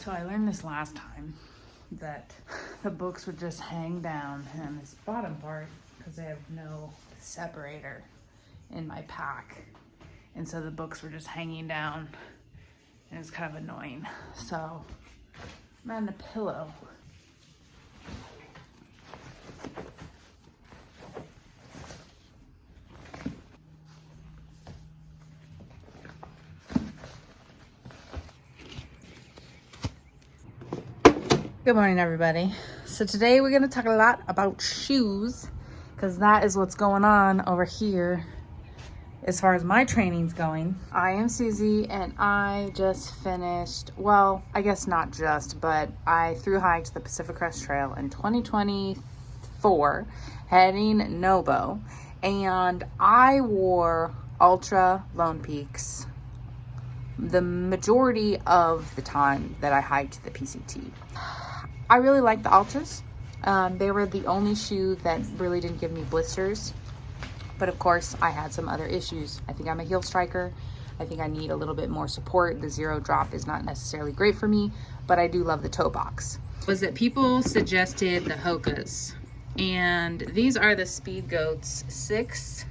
So I learned this last time that the books would just hang down in this bottom part because I have no separator in my pack. And so the books were just hanging down and it's kind of annoying. So I'm adding a pillow. Good morning, everybody. So today we're going to talk a lot about shoes because that is what's going on over here as far as my training's going. I am Susie and I just finished, well, I guess not just, but I thru hiked the Pacific Crest Trail in 2024 heading Nobo, and I wore Ultra Lone Peaks the majority of the time that I hiked the PCT. I really like the Ultras. They were the only shoe that really didn't give me blisters. But of course, I had some other issues. I think I'm a heel striker. I think I need a little bit more support. The zero drop is not necessarily great for me, but I do love the toe box. Was that people suggested the Hokas. And these are the Speed Goats 6.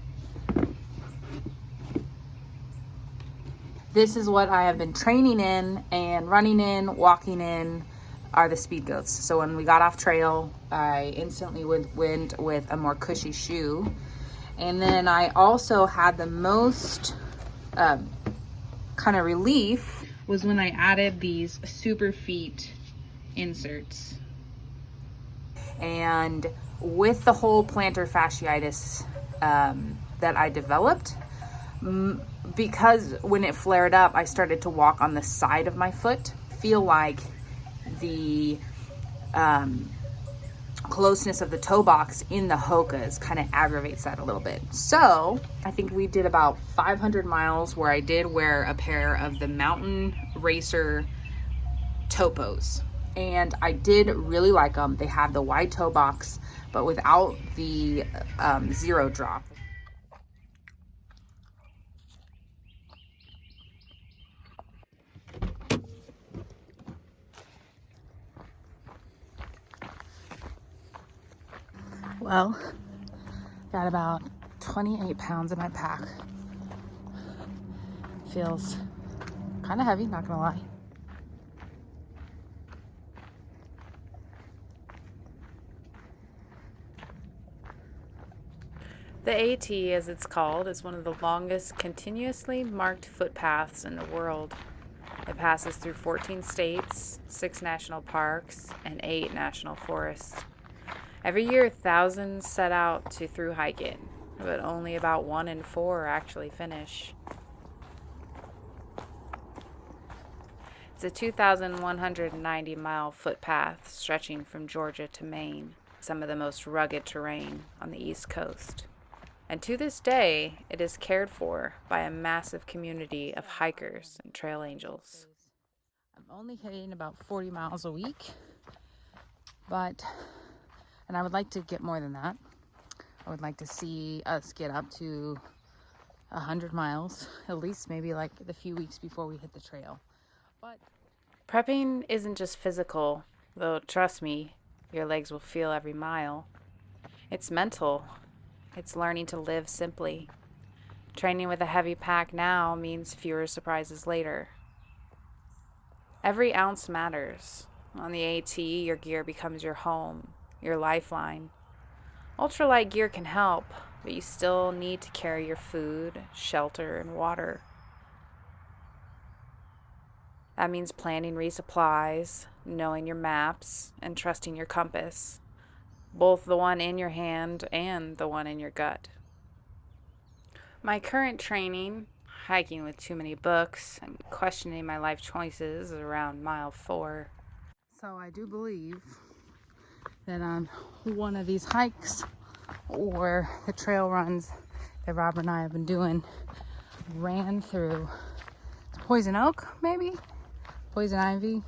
This is what I have been training in and running in, walking in, are the Speed Goats. So when we got off trail, I instantly went with a more cushy shoe. And then I also had the most kind of relief was when I added these Super Feet inserts. And with the whole plantar fasciitis that I developed, because when it flared up, I started to walk on the side of my foot, feel like the closeness of the toe box in the Hokas kind of aggravates that a little bit. So I think we did about 500 miles where I did wear a pair of the Mountain Racer Topos, and I did really like them. They have the wide toe box, but without the zero drop. Well, got about 28 pounds in my pack. Feels kind of heavy, not gonna lie. The AT, as it's called, is one of the longest continuously marked footpaths in the world. It passes through 14 states, 6 national parks, and 8 national forests. Every year, thousands set out to thru hike it, but only about 1 in 4 actually finish. It's a 2,190-mile footpath stretching from Georgia to Maine, some of the most rugged terrain on the East Coast. And to this day, it is cared for by a massive community of hikers and trail angels. I'm only hitting about 40 miles a week, and I would like to get more than that. I would like to see us get up to 100 miles, at least maybe like the few weeks before we hit the trail. But prepping isn't just physical, though trust me, your legs will feel every mile. It's mental. It's learning to live simply. Training with a heavy pack now means fewer surprises later. Every ounce matters. On the AT, your gear becomes your home, your lifeline. Ultralight gear can help, but you still need to carry your food, shelter, and water. That means planning resupplies, knowing your maps, and trusting your compass, both the one in your hand and the one in your gut. My current training, hiking with too many books and questioning my life choices, is around mile 4. so I do believe that on one of these hikes or the trail runs that Robert and I have been doing, ran through poison oak, maybe poison ivy.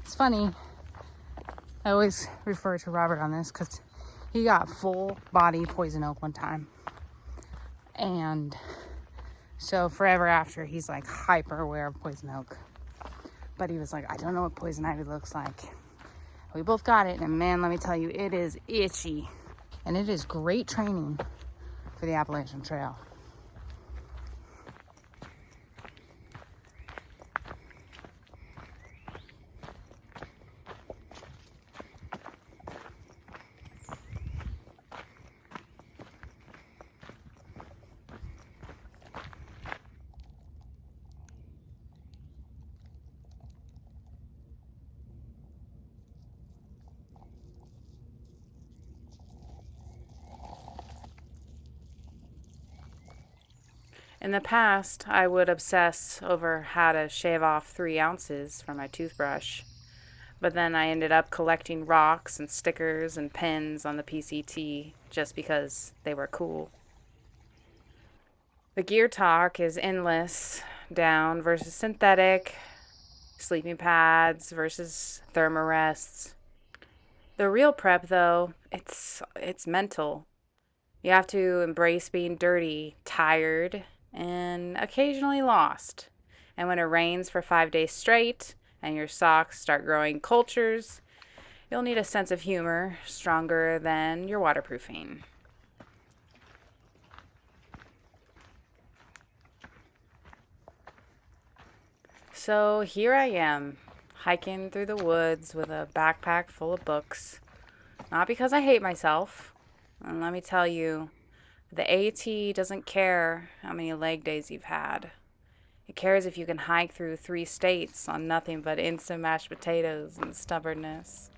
It's funny, I always refer to Robert on this because he got full body poison oak one time, and so forever after he's like hyper aware of poison oak. but he was like, I don't know what poison ivy looks like. We both got it, and man, let me tell you, it is itchy. And it is great training for the Appalachian Trail. In the past, I would obsess over how to shave off 3 ounces from my toothbrush, but then I ended up collecting rocks and stickers and pins on the PCT just because they were cool. The gear talk is endless, down versus synthetic, sleeping pads versus thermarests. The real prep, though, it's mental. You have to embrace being dirty, tired, and occasionally lost. And when it rains for 5 days straight and your socks start growing cultures, you'll need a sense of humor stronger than your waterproofing. So here I am, hiking through the woods with a backpack full of books. Not because I hate myself. And let me tell you, the AT doesn't care how many leg days you've had. It cares if you can hike through 3 states on nothing but instant mashed potatoes and stubbornness.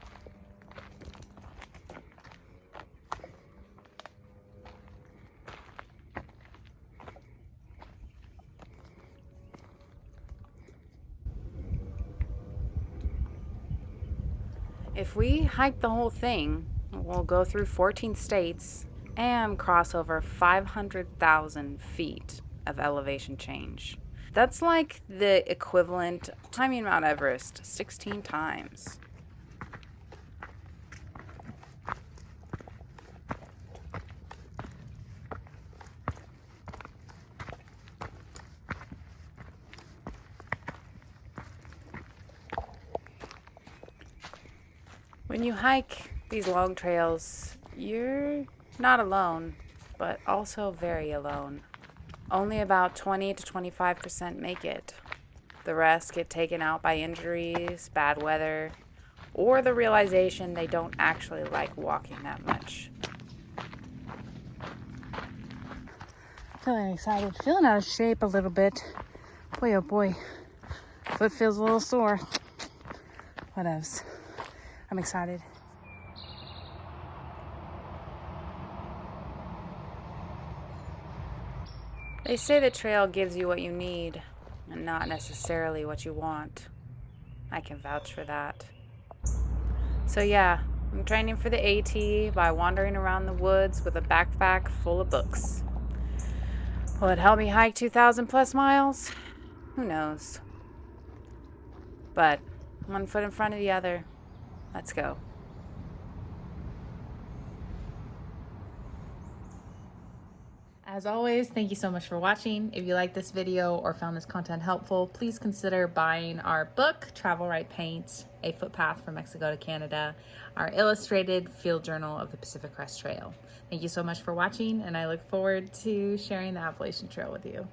If we hike the whole thing, we'll go through 14 states and cross over 500,000 feet of elevation change. That's like the equivalent of climbing Mount Everest 16 times. When you hike these long trails, you're not alone, but also very alone. Only about 20 to 25% make it. The rest get taken out by injuries, bad weather, or the realization they don't actually like walking that much. Feeling excited, feeling out of shape a little bit. Boy, oh boy, foot feels a little sore. What else? I'm excited. They say the trail gives you what you need and not necessarily what you want. I can vouch for that. So yeah, I'm training for the AT by wandering around the woods with a backpack full of books. Will it help me hike 2,000 plus miles? Who knows? But one foot in front of the other. Let's go. As always, thank you so much for watching. If you like this video or found this content helpful, please consider buying our book, Travel Write Paint, A Footpath from Mexico to Canada, our illustrated field journal of the Pacific Crest Trail. Thank you so much for watching, and I look forward to sharing the Appalachian Trail with you.